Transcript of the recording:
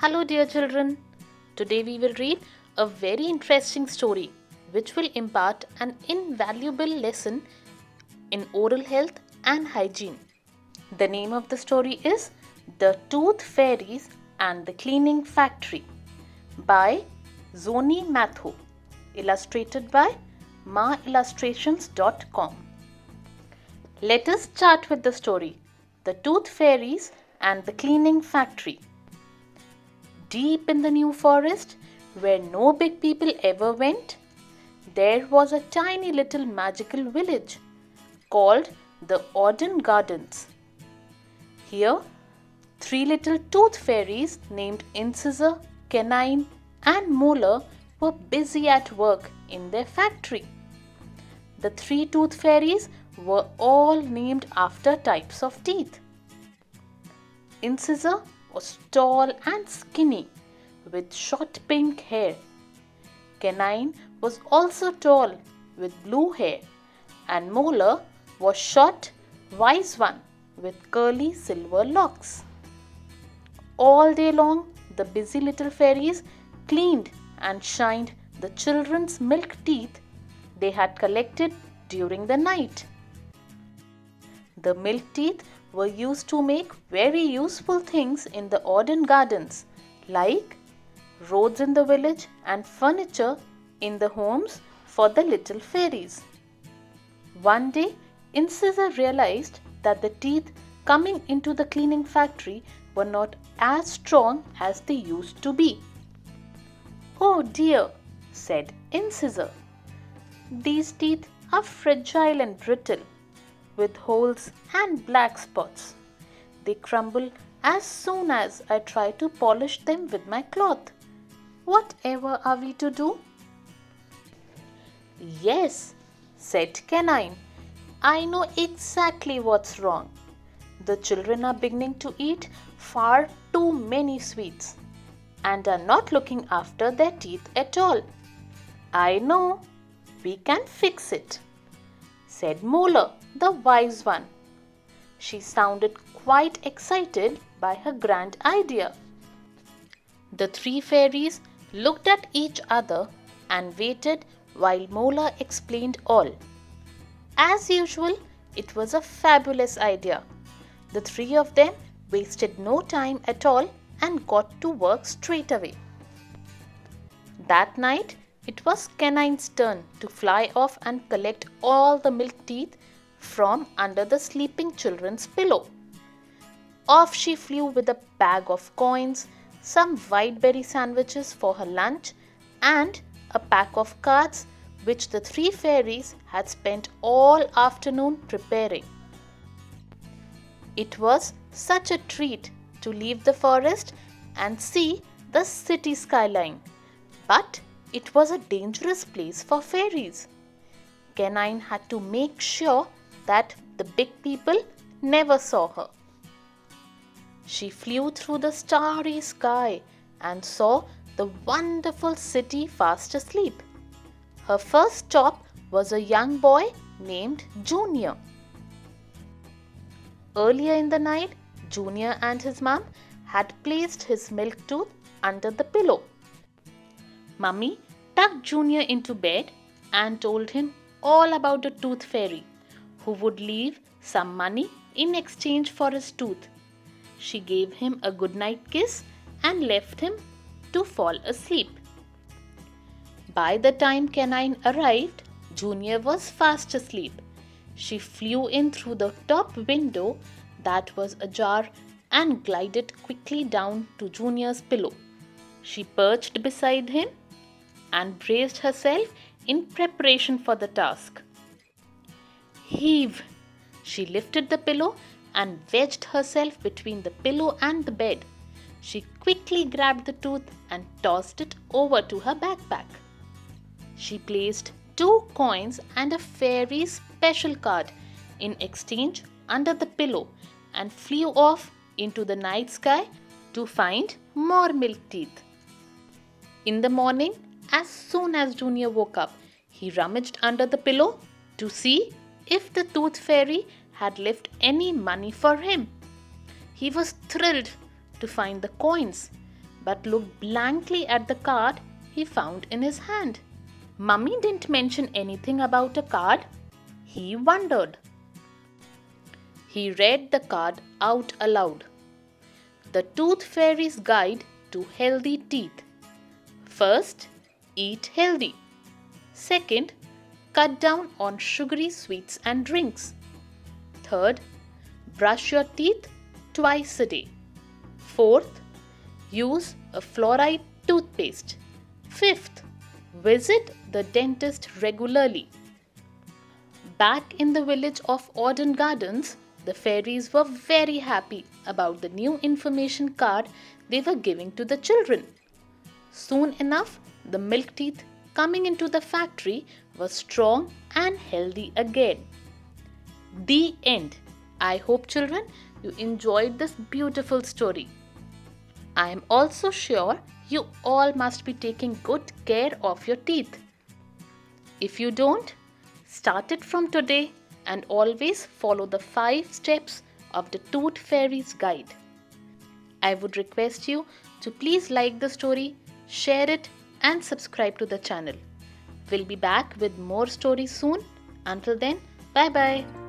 Hello, dear children. Today we will read a very interesting story which will impart an invaluable lesson in oral health and hygiene. The name of the story is The Tooth Fairies and the Cleaning Factory by Zoni Matho, illustrated by maillustrations.com. Let us start with the story, The Tooth Fairies and the Cleaning Factory. Deep in the New Forest, where no big people ever went, there was a tiny little magical village called the Auden Gardens. Here, 3 little tooth fairies named Incisor, Canine, and Molar were busy at work in their factory. The 3 tooth fairies were all named after types of teeth. Incisor was tall and skinny with short pink hair. Canine was also tall with blue hair, and Molar was short, wise one with curly silver locks. All day long, the busy little fairies cleaned and shined the children's milk teeth they had collected during the night. The milk teeth were used to make very useful things in the Auden Gardens, like roads in the village and furniture in the homes for the little fairies. One day, Incisor realized that the teeth coming into the cleaning factory were not as strong as they used to be. "Oh dear," said Incisor. "These teeth are fragile and brittle, with holes and black spots. They crumble as soon as I try to polish them with my cloth. Whatever are we to do?" "Yes," said Canine, "I know exactly what's wrong. The children are beginning to eat far too many sweets and are not looking after their teeth at all. I know, we can fix it," said Molar, the wise one. She sounded quite excited by her grand idea. The 3 fairies looked at each other and waited while Molar explained all. As usual, it was a fabulous idea. The 3 of them wasted no time at all and got to work straight away. That night, it was Canine's turn to fly off and collect all the milk teeth from under the sleeping children's pillow. Off she flew with a bag of coins, some whiteberry sandwiches for her lunch, and a pack of cards which the 3 fairies had spent all afternoon preparing. It was such a treat to leave the forest and see the city skyline, but it was a dangerous place for fairies. Canine had to make sure that the big people never saw her. She flew through the starry sky and saw the wonderful city fast asleep. Her first stop was a young boy named Junior. Earlier in the night, Junior and his mum had placed his milk tooth under the pillow. Mummy tucked Junior into bed and told him all about the tooth fairy, who would leave some money in exchange for his tooth. She gave him a goodnight kiss and left him to fall asleep. By the time Canine arrived, Junior was fast asleep. She flew in through the top window that was ajar and glided quickly down to Junior's pillow. She perched beside him and braced herself in preparation for the task. Heave! She lifted the pillow and wedged herself between the pillow and the bed. She quickly grabbed the tooth and tossed it over to her backpack. She placed 2 coins and a fairy special card in exchange under the pillow and flew off into the night sky to find more milk teeth. In the morning, as soon as Junior woke up, he rummaged under the pillow to see if the tooth fairy had left any money for him. He was thrilled to find the coins, but looked blankly at the card he found in his hand. Mummy didn't mention anything about a card. He wondered. He read the card out aloud. The Tooth Fairies Guide to Healthy Teeth. First, eat healthy. Second, cut down on sugary sweets and drinks. Third, brush your teeth twice a day. Fourth, use a fluoride toothpaste. Fifth, visit the dentist regularly. Back in the village of Auden Gardens, the fairies were very happy about the new information card they were giving to the children. Soon enough, the milk teeth coming into the factory were strong and healthy again. The end. I hope, children, you enjoyed this beautiful story. I am also sure you all must be taking good care of your teeth. If you don't, start it from today and always follow the 5 steps of the Tooth Fairies Guide. I would request you to please like the story, share it and subscribe to the channel. We'll be back with more stories soon. Until then, bye bye.